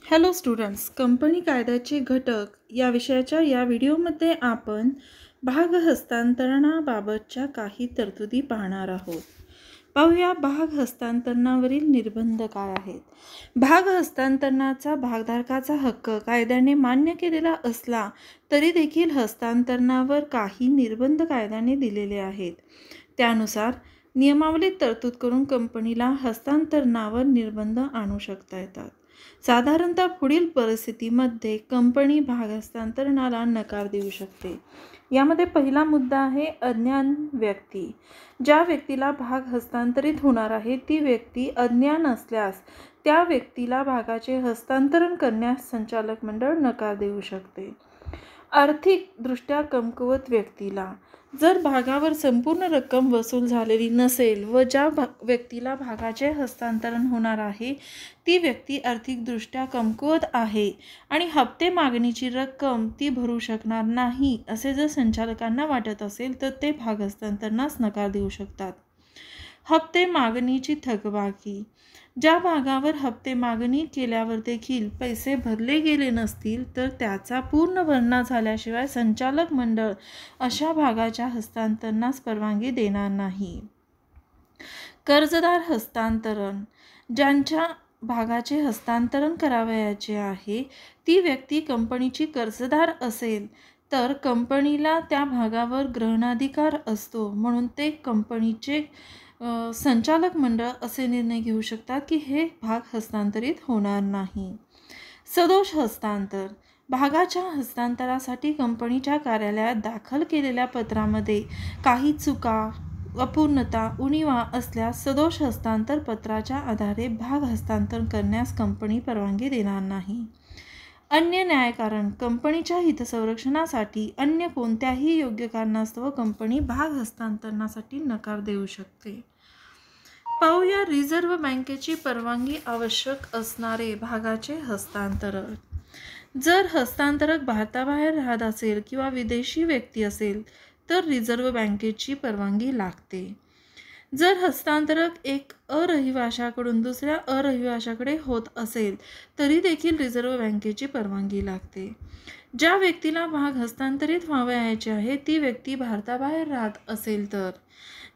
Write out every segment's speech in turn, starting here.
Hello students, company कायद्याचे घटक या विषयाच्या या व्हिडिओमध्ये आपण भाग हस्तांतरणाबाबतच्या काही तरतुदी पाहणार आहोत. पाहूया भाग हस्तांतरणावरील निर्बंध काय आहेत. भाग हस्तांतरणाचा भागधारकाचा हक्क कायद्याने मान्य केलेला असला तरी देखील हस्तांतरणावर काही निर्बंध कायद्याने दिलेले आहेत. त्यानुसार नियमावलीत तरतूद करून कंपनीला हस्तांतरणावर निर्बंध आणू शकता येतात. साधारणतः पुढील परिस्थितीमध्ये कंपनी भाग हस्तांतरणाला नकार देऊ शकते. यामध्ये पहिला मुद्दा आहे अज्ञान व्यक्ती. ज्या व्यक्तीला भाग हस्तांतरित होणार आहे ती व्यक्ती अज्ञान असल्यास त्या व्यक्तीला भागाचे हस्तांतरण करण्यास संचालक मंडळ नकार देऊ शकते. आर्थिकदृष्ट्या कमकुवत व्यक्तीला जर भागावर संपूर्ण रक्कम वसूल झालेली नसेल व ज्या व्यक्तीला भागाचे हस्तांतरण होणार आहे ती व्यक्ती आर्थिकदृष्ट्या कमकुवत आहे आणि हप्ते मागणीची रक्कम ती भरू शकणार नाही असे जर संचालकांना वाटत असेल तर ते भाग हस्तांतरणास नकार देऊ शकतात. हप्ते मागणीची थकबाकी. ज्या भागावर हप्ते मागणी केल्यावर देखील पैसे भरले गेले नसतील तर त्याचा पूर्ण भरणा झाल्याशिवाय संचालक मंडळ अशा भागाच्या हस्तांतरणास परवानगी देणार नाही. कर्जदार हस्तांतरण. ज्यांच्या भागाचे हस्तांतरण करावयाचे आहे ती व्यक्ती कंपनीची कर्जदार असेल तर कंपनीला त्या भागावर ग्रहणाधिकार असतो, म्हणून ते कंपनीचे संचालक मंडळ असे निर्णय घेऊ शकतात की हे भाग हस्तांतरित होणार नाही. सदोष हस्तांतर. भागाच्या हस्तांतरासाठी कंपनीच्या कार्यालयात दाखल केलेल्या पत्रामध्ये काही चुका, अपूर्णता, उणिवा असल्यास सदोष हस्तांतर पत्राच्या आधारे भाग हस्तांतरण करण्यास कंपनी परवानगी देणार नाही. अन्य न्यायकारण. कंपनीच्या हितसंरक्षणासाठी अन्य कोणत्याही योग्य कारणास्तव कंपनी भाग हस्तांतरणासाठी नकार देऊ शकते. पाहूया रिझर्व्ह बँकेची परवानगी आवश्यक असणारे भागाचे हस्तांतरण. जर हस्तांतरक भारताबाहेर राहत असेल किंवा विदेशी व्यक्ती असेल तर रिझर्व्ह बँकेची परवानगी लागते. जर हस्तांतरक एक अरहिवाशाकडून दुसऱ्या अरहिवाशाकडे होत असेल तरी देखील रिझर्व्ह बँकेची परवानगी लागते. ज्या व्यक्तीला भाग हस्तांतरित व्हावयाचे आहे ती व्यक्ती भारताबाहेर राहत असेल तर.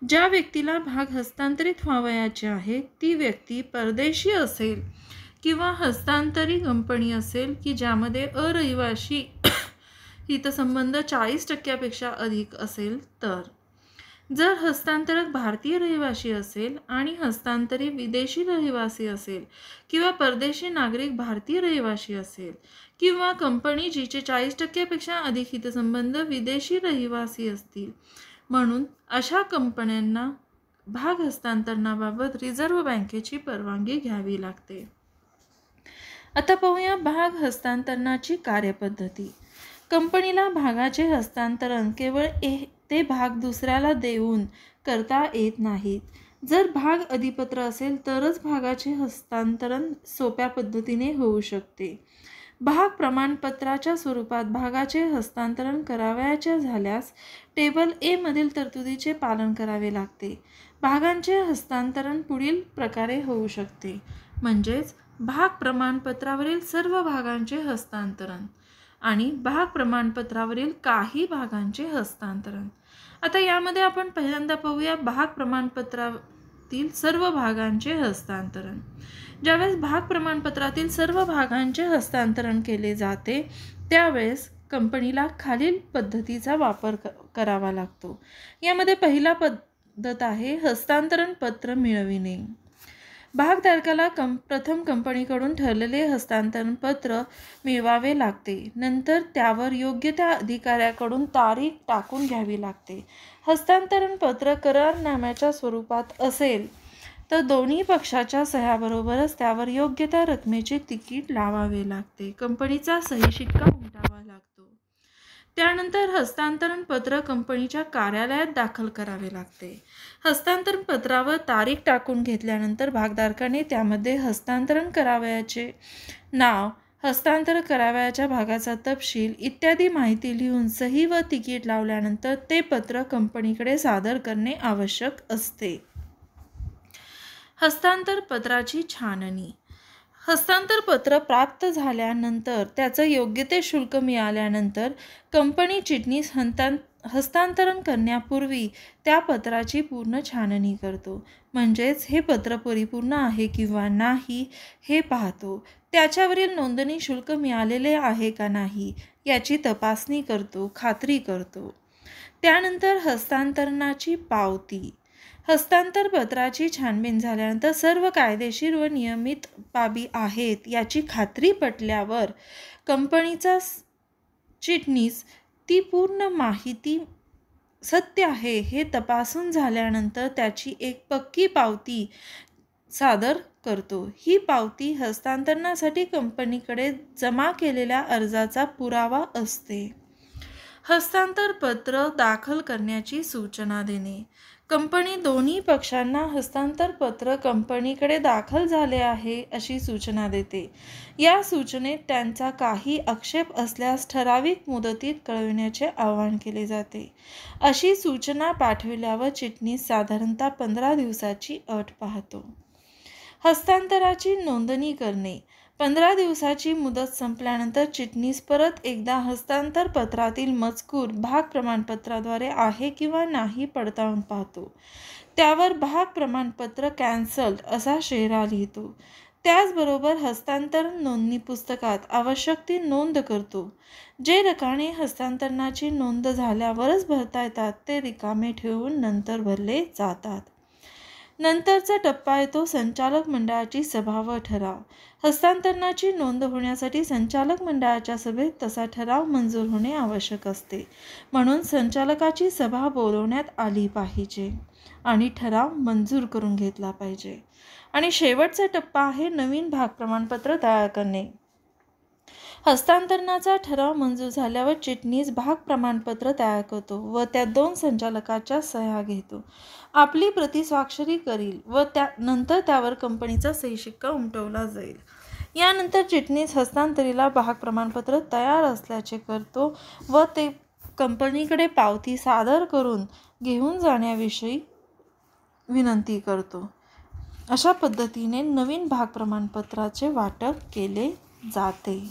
ज्या व्यक्तीला भाग हस्तांतरित व्हावयाचे आहे ती व्यक्ती परदेशी असेल किंवा हस्तांतरी कंपनी असेल की ज्यामध्ये अरहिवाशी हितसंबंध 40% अधिक असेल तर. जर हस्तांतरक भारतीय रहिवासी असेल आणि हस्तांतरी विदेशी रहिवासी असेल किंवा परदेशी नागरिक भारतीय रहिवासी असेल किंवा कंपनी जिचे 40% अधिक हितसंबंध विदेशी रहिवासी असतील, म्हणून अशा कंपन्यांना भाग हस्तांतरणाबाबत रिझर्व्ह बँकेची परवानगी घ्यावी लागते. आता पाहूया भाग हस्तांतरणाची कार्यपद्धती. कंपनीला भागाचे हस्तांतरण केवळ ते भाग दुसऱ्याला देऊन करता येत नाहीत. जर भाग अधिपत्र असेल तरच भागाचे हस्तांतरण सोप्या पद्धतीने होऊ शकते. भाग प्रमाणपत्राच्या स्वरूपात भागाचे हस्तांतरण करावयाचे झाल्यास टेबल ए मधील तरतुदीचे पालन करावे लागते. भागांचे हस्तांतरण पुढील प्रकारे होऊ शकते, म्हणजेच भाग प्रमाणपत्रावरील सर्व भागांचे हस्तांतरण आणि भाग प्रमाणपत्रावरील काही भागांचे हस्तांतरण. आता यामध्ये आपण पहिल्यांदा पाहूया भाग प्रमाणपत्रातील सर्व भागांचे हस्तांतरण. ज्यावेळेस भाग प्रमाणपत्रातील सर्व भागांचे हस्तांतरण केले जाते त्यावेळेस कंपनीला खालील पद्धतीचा वापर करावा लागतो. यामध्ये पहिला पद्धत आहे हस्तांतरण पत्र मिळविणे. भागधारकाला प्रथम कंपनीकडून ठरलेले हस्तांतरण पत्र मिळवावे लागते. नंतर त्यावर योग्य त्या अधिकाऱ्याकडून तारीख टाकून घ्यावी लागते. हस्तांतरण पत्र करारनाम्याच्या स्वरूपात असेल तर दोन्ही पक्षाच्या सह्याबरोबरच त्यावर योग्य त्या रकमेचे तिकीट लावावे लागते. कंपनीचा सही शिक्का उमटावा लागतो. त्यानंतर हस्तांतरण पत्र कंपनीच्या कार्यालयात दाखल करावे लागते. हस्तांतरण पत्रावर तारीख टाकून घेतल्यानंतर भागधारकाने त्यामध्ये हस्तांतरण करावयाचे नाव, हस्तांतरण करावयाच्या भागाचा तपशील इत्यादी माहिती लिहून सही व तिकीट लावल्यानंतर ते पत्र कंपनीकडे सादर करणे आवश्यक असते. हस्तांतरण पत्राची छाननी. हस्तांतर पत्र प्राप्त झाल्यानंतर त्याचं योग्य ते शुल्क मिळाल्यानंतर कंपनी चिटणीस हस्तांतरण करण्यापूर्वी त्या पत्राची पूर्ण छाननी करतो. म्हणजेच हे पत्र परिपूर्ण आहे किंवा नाही हे पाहतो. त्याच्यावरील नोंदणी शुल्क मिळालेले आहे का नाही याची तपासणी करतो, खात्री करतो. त्यानंतर हस्तांतरणाची पावती. हस्तांतर पत्राची छानबीन झाल्यानंतर सर्व कायदेशीर व नियमित बाबी आहेत याची खात्री पटल्यावर कंपनीचा चिटणीस ती पूर्ण माहिती सत्य आहे हे तपासून झाल्यानंतर त्याची एक पक्की पावती सादर करतो. ही पावती हस्तांतरणासाठी कंपनीकडे जमा केलेल्या अर्जाचा पुरावा असते. हस्तांतर पत्र दाखल करण्याची सूचना देणे. कंपनी दोन्ही पक्षांना हस्तांतर पत्र कंपनीकडे दाखल झाले आहे अशी सूचना देते. या सूचनेत त्यांचा काही आक्षेप असल्यास ठराविक मुदतीत कळविण्याचे आवाहन केले जाते. अशी सूचना पाठविल्यावर चिटणीस साधारणतः 15 दिवसाची अट पाहतो. हस्तांतराची नोंदणी करणे. 15 दिवसाची मुदत संपल्यानंतर चिटणीस परत एकदा हस्तांतर पत्रातील मजकूर भाग प्रमाणपत्राद्वारे आहे किंवा नाही पडताळून पाहतो. त्यावर भाग प्रमाणपत्र कॅन्सल्ड असा शेरा लिहितो. त्याचबरोबर हस्तांतरण नोंदणी पुस्तकात आवश्यक ती नोंद करतो. जे रकाने हस्तांतरणाची नोंद झाल्यावरच भरता येतात ते रिकामे ठेवून नंतर भरले जातात. नंतरचा टप्पा येतो संचालक मंडळाची सभा व ठराव. हस्तांतरणाची नोंद होण्यासाठी संचालक मंडळाच्या सभेत तसा ठराव मंजूर होणे आवश्यक असते. म्हणून संचालकाची सभा बोलवण्यात आली पाहिजे आणि ठराव मंजूर करून घेतला पाहिजे. आणि शेवटचा टप्पा आहे नवीन भाग प्रमाणपत्र तयार करणे. हस्तांतरणाचा ठराव मंजूर झाल्यावर चिटणीस भाग प्रमाणपत्र तयार करतो व त्या 2 संचालकाच्या सह्या घेतो. आपली प्रति स्वाक्षरी करील व त्यानंतर त्यावर कंपनीचा सही शिक्का उमटवला जाईल. यानंतर चिटणीस हस्तांतरीला भाग प्रमाणपत्र तयार असल्याचे करतो व ते कंपनीकडे पावती सादर करून घेऊन जाण्याविषयी विनंती करतो. अशा पद्धतीने नवीन भाग प्रमाणपत्राचे वाटप केले जाते.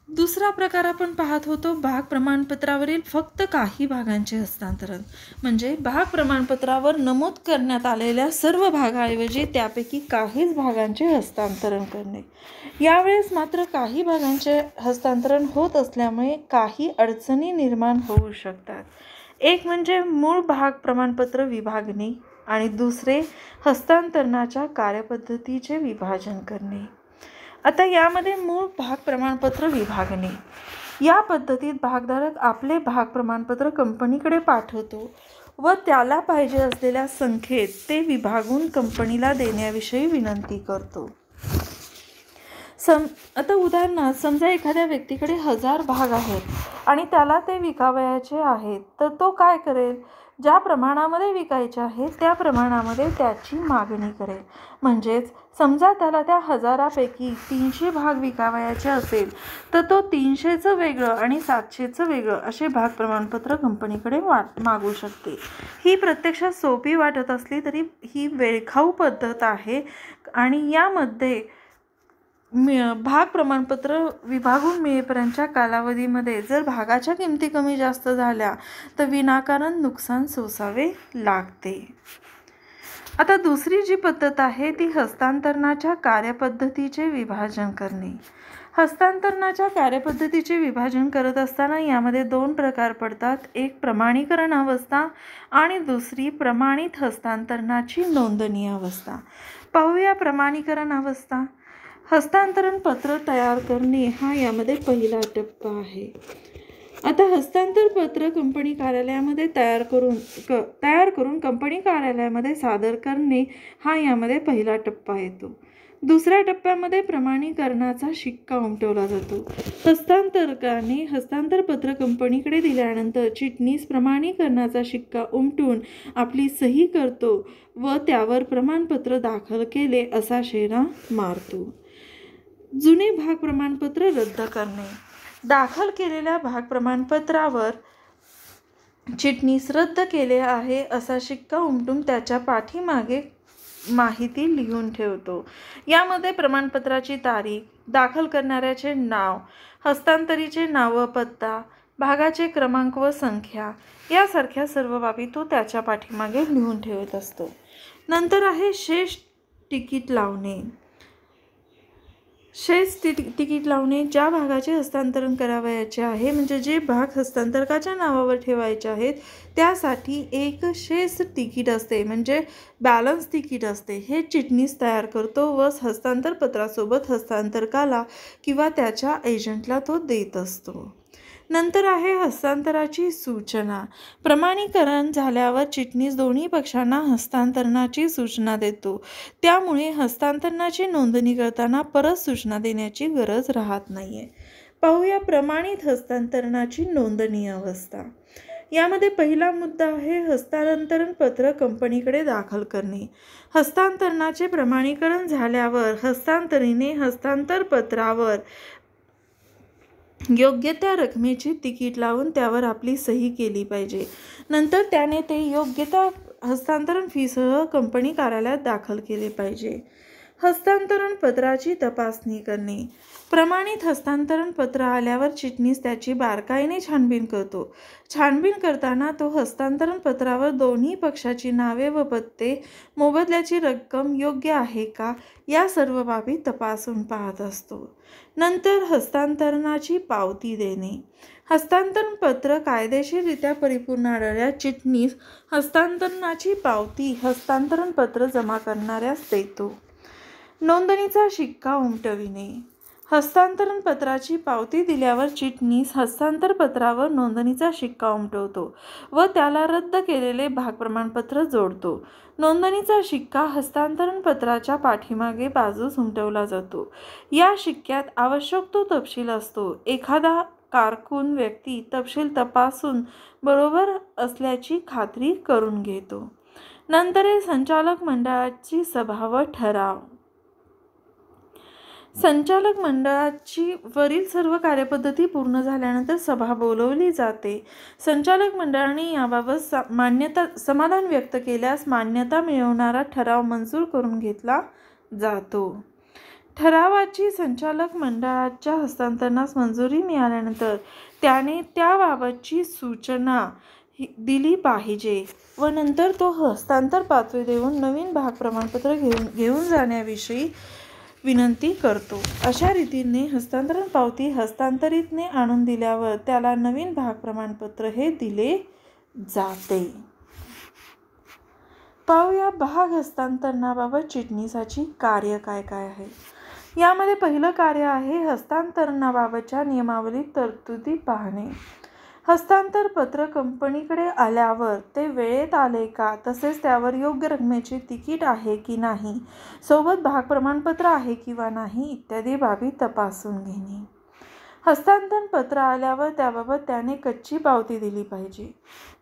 दुसरा प्रकार आपण पाहत होतो भाग प्रमाणपत्रावरील फक्त काही भागांचे हस्तांतरण. म्हणजे भाग प्रमाणपत्रावर नमूद करण्यात आलेल्या सर्व भागाऐवजी त्यापैकी काहीच भागांचे हस्तांतरण करणे. यावेळेस मात्र काही भागांचे हस्तांतरण होत असल्यामुळे काही अडचणी निर्माण होऊ शकतात. एक म्हणजे मूळ भाग प्रमाणपत्र विभागणे आणि दुसरे हस्तांतरणाच्या कार्यपद्धतीचे विभाजन करणे. आता यामध्ये मूळ भाग प्रमाणपत्र विभागणे. या पद्धतीत भागधारक आपले भाग प्रमाणपत्र कंपनीकडे पाठवतो व त्याला पाहिजे असलेल्या संख्येत ते विभागून कंपनीला देण्याविषयी विनंती करतो. आता उदाहरणार्थ समजा एखाद्या व्यक्तीकडे 1000 भाग आहेत आणि त्याला ते विकावयाचे आहेत, तर तो काय करेल? ज्या प्रमाणामध्ये विकायचे आहे त्या प्रमाणामध्ये त्याची मागणी करेल. म्हणजेच समजा त्याला त्या 1000पैकी 300 भाग विकावयाचे असेल तर तो 300चं वेगळं आणि 700चं वेगळं असे भाग प्रमाणपत्र कंपनीकडे मागू शकते. ही प्रत्यक्षात सोपी वाटत असली तरी ही वेळखाऊ पद्धत आहे आणि यामध्ये भाग प्रमाणपत्र विभागून मिळेपर्यंतच्या कालावधीमध्ये जर भागाच्या किमती कमी जास्त झाल्या तर विनाकारण नुकसान सोसावे लागते. आता दुसरी जी पद्धत आहे ती हस्तांतरणाच्या कार्यपद्धतीचे विभाजन करणे. हस्तांतरणाच्या कार्यपद्धतीचे विभाजन करत असताना यामध्ये 2 प्रकार पडतात. एक प्रमाणीकरण अवस्था आणि दुसरी प्रमाणित हस्तांतरणाची नोंदणी अवस्था. पाहूया प्रमाणीकरण अवस्था. हस्तांतरण पत्र तयार करणे हा यामध्ये पहिला टप्पा आहे. आता हस्तांतर पत्र कंपनी कार्यालयामध्ये तयार करून कंपनी कार्यालयामध्ये सादर करणे हा यामध्ये पहिला टप्पा येतो. दुसऱ्या टप्प्यामध्ये प्रमाणीकरणाचा शिक्का उमटवला जातो. हस्तांतरकाने हस्तांतर पत्र कंपनीकडे दिल्यानंतर चिटणीस प्रमाणीकरणाचा शिक्का उमटून आपली सही करतो व त्यावर प्रमाणपत्र दाखल केले असा शेरा मारतो. जुने भाग प्रमाणपत्र रद्द करणे. दाखल केलेल्या भाग प्रमाणपत्रावर चिटणीस रद्द केले आहे असा शिक्का उमटून त्याच्या पाठीमागे माहिती लिहून ठेवतो. यामध्ये प्रमाणपत्राची तारीख, दाखल करणाऱ्याचे नाव, हस्तांतरीचे नाव व पत्ता, भागाचे क्रमांक व संख्या यासारख्या सर्व बाबी तो त्याच्या पाठीमागे लिहून ठेवत असतो. नंतर आहे शेष तिकीट लावणे. शेष तिकीट लावणे ज्या भागाचे हस्तांतरण करावयाचे आहे, म्हणजे जे भाग हस्तांतरकाच्या नावावर ठेवायचे आहेत त्यासाठी एक शेष तिकीट असते, म्हणजे बॅलन्स तिकीट असते. हे चिटणीस तयार करतो व हस्तांतर पत्रासोबत हस्तांतरकाला किंवा त्याच्या एजंटला तो देत असतो. नंतर आहे हस्तांतराची सूचना. प्रमाणीकरण झाल्यावर चिटणीस दोन्ही पक्षांना हस्तांतरणाची सूचना देतो. त्यामुळे हस्तांतरणाची नोंदणी करताना परत सूचना देण्याची गरज राहत नाहीये. पाहूया प्रमाणित हस्तांतरणाची नोंदणी अवस्था. यामध्ये पहिला मुद्दा आहे हस्तांतरण पत्र कंपनीकडे दाखल करणे. हस्तांतरणाचे प्रमाणीकरण झाल्यावर हस्तांतरीने हस्तांतर पत्रावर योग्य त्या रकमेची तिकीट लावून त्यावर आपली सही केली पाहिजे. नंतर त्याने ते योग्य त्या हस्तांतरण फीसह कंपनी कार्यालयात दाखल केले पाहिजे. हस्तांतरण पत्राची तपासणी करणे. प्रमाणित हस्तांतरण पत्र आल्यावर चिटणीस त्याची बारकाईने छानबीन करतो. छानबीन करताना तो हस्तांतरण पत्रावर दोन्ही पक्षाची नावे व पत्ते, मोबदल्याची रक्कम योग्य आहे का या सर्व बाबी तपासून पाहत असतो. नंतर हस्तांतरणाची पावती देणे. हस्तांतरण पत्र कायदेशीररित्या परिपूर्ण आढळल्यास चिटणीस हस्तांतरणाची पावती हस्तांतरण पत्र जमा करणाऱ्यास देतो. नोंदणीचा शिक्का उमटविणे. हस्तांतरण पत्राची पावती दिल्यावर चिटणीस हस्तांतर पत्रावर नोंदणीचा शिक्का उमटवतो व त्याला रद्द केलेले भाग प्रमाणपत्र जोडतो. नोंदणीचा शिक्का हस्तांतरण पत्राच्या पाठीमागे बाजूस उमटवला जातो. या शिक्क्यात आवश्यक तो तपशील असतो. एखादा कारकून व्यक्ती तपशील तपासून बरोबर असल्याची खात्री करून घेतो. नंतर संचालक मंडळाची सभा व ठराव. संचालक मंडळाची वरील सर्व कार्यपद्धती पूर्ण झाल्यानंतर सभा बोलवली जाते. संचालक मंडळाने याबाबत समाधान व्यक्त केल्यास मान्यता मिळवणारा ठराव मंजूर करून घेतला जातो. ठरावाची संचालक मंडळाच्या हस्तांतरणास मंजुरी मिळाल्यानंतर त्याने त्याबाबतची सूचना दिली पाहिजे व नंतर तो हस्तांतर पावती देऊन नवीन भाग प्रमाणपत्र घेऊन जाण्याविषयी विनंती करतो. अशा रीतीने हस्तांतरण पावती हस्तांतरितने आणून दिल्यावर त्याला नवीन भाग प्रमाणपत्र हे दिले जाते. पाहूया भाग हस्तांतरणाबाबत चिटणीसाची कार्य काय काय आहे. यामध्ये पहिलं कार्य आहे हस्तांतरणाबाबतच्या नियमावलीत तरतुदी पाहणे. हस्तांतर पत्र कंपनीकडे आल्यावर ते वेळेत आले का, तसेच त्यावर योग्य रकमेचे तिकीट आहे की नाही, सोबत भाग प्रमाणपत्र आहे किंवा नाही इत्यादी बाबी तपासून घेणे. हस्तांतरण पत्र आल्यावर त्याबाबत त्याने कच्ची पावती दिली पाहिजे.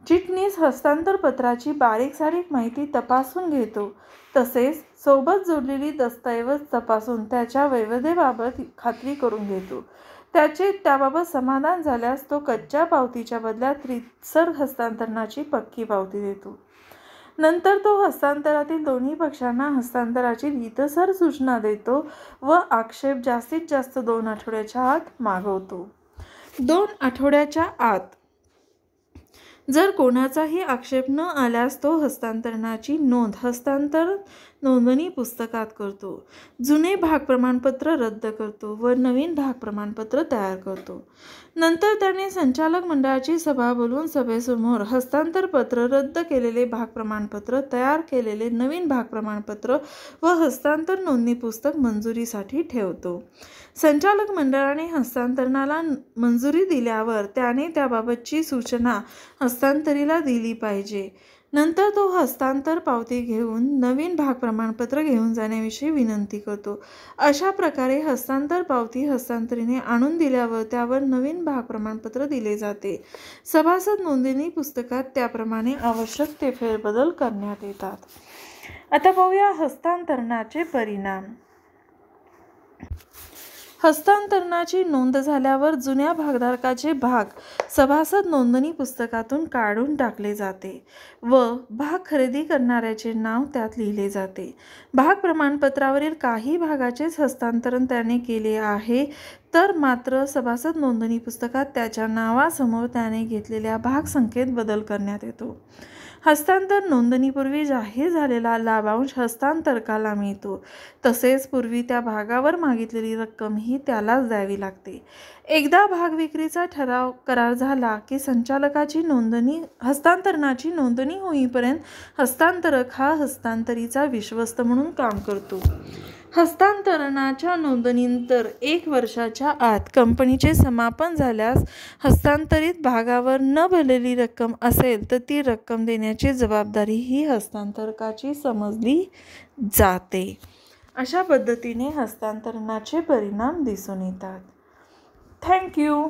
चिटणीस हस्तांतर पत्राची बारीक सारीक माहिती तपासून घेतो. तसेच सोबत जोडलेली दस्तऐवज तपासून त्याच्या वैधतेबाबत खात्री करून घेतो. त्याबाबत समाधान झाल्यास तो कच्च्या पावतीच्या बदल्यात रीतसर हस्तांतरणाची पक्की पावती देतो. नंतर तो हस्तांतरातील दोन्ही पक्षांना हस्तांतराची रीतसर सूचना देतो व आक्षेप जास्तीत जास्त 2 आठवड्याच्या आत मागवतो. 2 आठवड्याच्या आत जर कोणाचाही आक्षेप न आल्यास तो हस्तांतरणाची नोंद हस्तांतरण नोंदणी पुस्तकात करतो. जुने भाग प्रमाणपत्र रद्द करतो व नवीन भाग प्रमाणपत्र तयार करतो. नंतर त्याने संचालक मंडळाची सभा बोलवून सभेसमोर हस्तांतर पत्र, रद्द केलेले भाग प्रमाणपत्र, तयार केलेले नवीन भाग प्रमाणपत्र व हस्तांतर नोंदणी पुस्तक मंजुरीसाठी ठेवतो. संचालक मंडळाने हस्तांतरणाला मंजुरी दिल्यावर त्याने त्याबाबतची सूचना हस्तांतरीला दिली पाहिजे. नंतर तो हस्तांतर पावती घेऊन नवीन भाग प्रमाणपत्र घेऊन जाण्याविषयी विनंती करतो. अशा प्रकारे हस्तांतर पावती हस्तांतरीने आणून दिल्यावर त्यावर नवीन भाग प्रमाणपत्र दिले जाते. सभासद नोंदणी पुस्तकात त्याप्रमाणे आवश्यक ते फेरबदल करण्यात येतात. आता पाहूया हस्तांतरणाचे परिणाम. हस्तांतरणाची नोंद झाल्यावर जुन्या भागधारकाचे भाग सभासद नोंदणी पुस्तकातून काढून टाकले जाते व भाग खरेदी करणाऱ्याचे नाव त्यात लिहिले जाते. भाग प्रमाणपत्रावरील काही भागाचेच हस्तांतरण त्याने केले आहे तर मात्र सभासद नोंदणी पुस्तकात त्याच्या नावासमोर त्याने घेतलेल्या भाग संख्येत बदल करण्यात येतो. हस्तांतर नोंदणीपूर्वी जाहीर झालेला लाभांश हस्तांतरकाला मिळतो. तसेच पूर्वी त्या भागावर मागितलेली रक्कमही त्यालाच द्यावी लागते. एकदा भाग विक्रीचा करार झाला की संचालकाची हस्तांतरणाची नोंदणी होईपर्यंत हस्तांतरक हा हस्तांतरीचा विश्वस्त म्हणून काम करतो. हस्तांतरणाच्या नोंदणीनंतर 1 वर्षाच्या आत कंपनीचे समापन झाल्यास हस्तांतरित भागावर न भरलेली रक्कम असेल तर ती रक्कम देण्याची जबाबदारी ही हस्तांतरकाची समजली जाते. अशा पद्धतीने हस्तांतरणाचे परिणाम दिसून येतात. थँक्यू.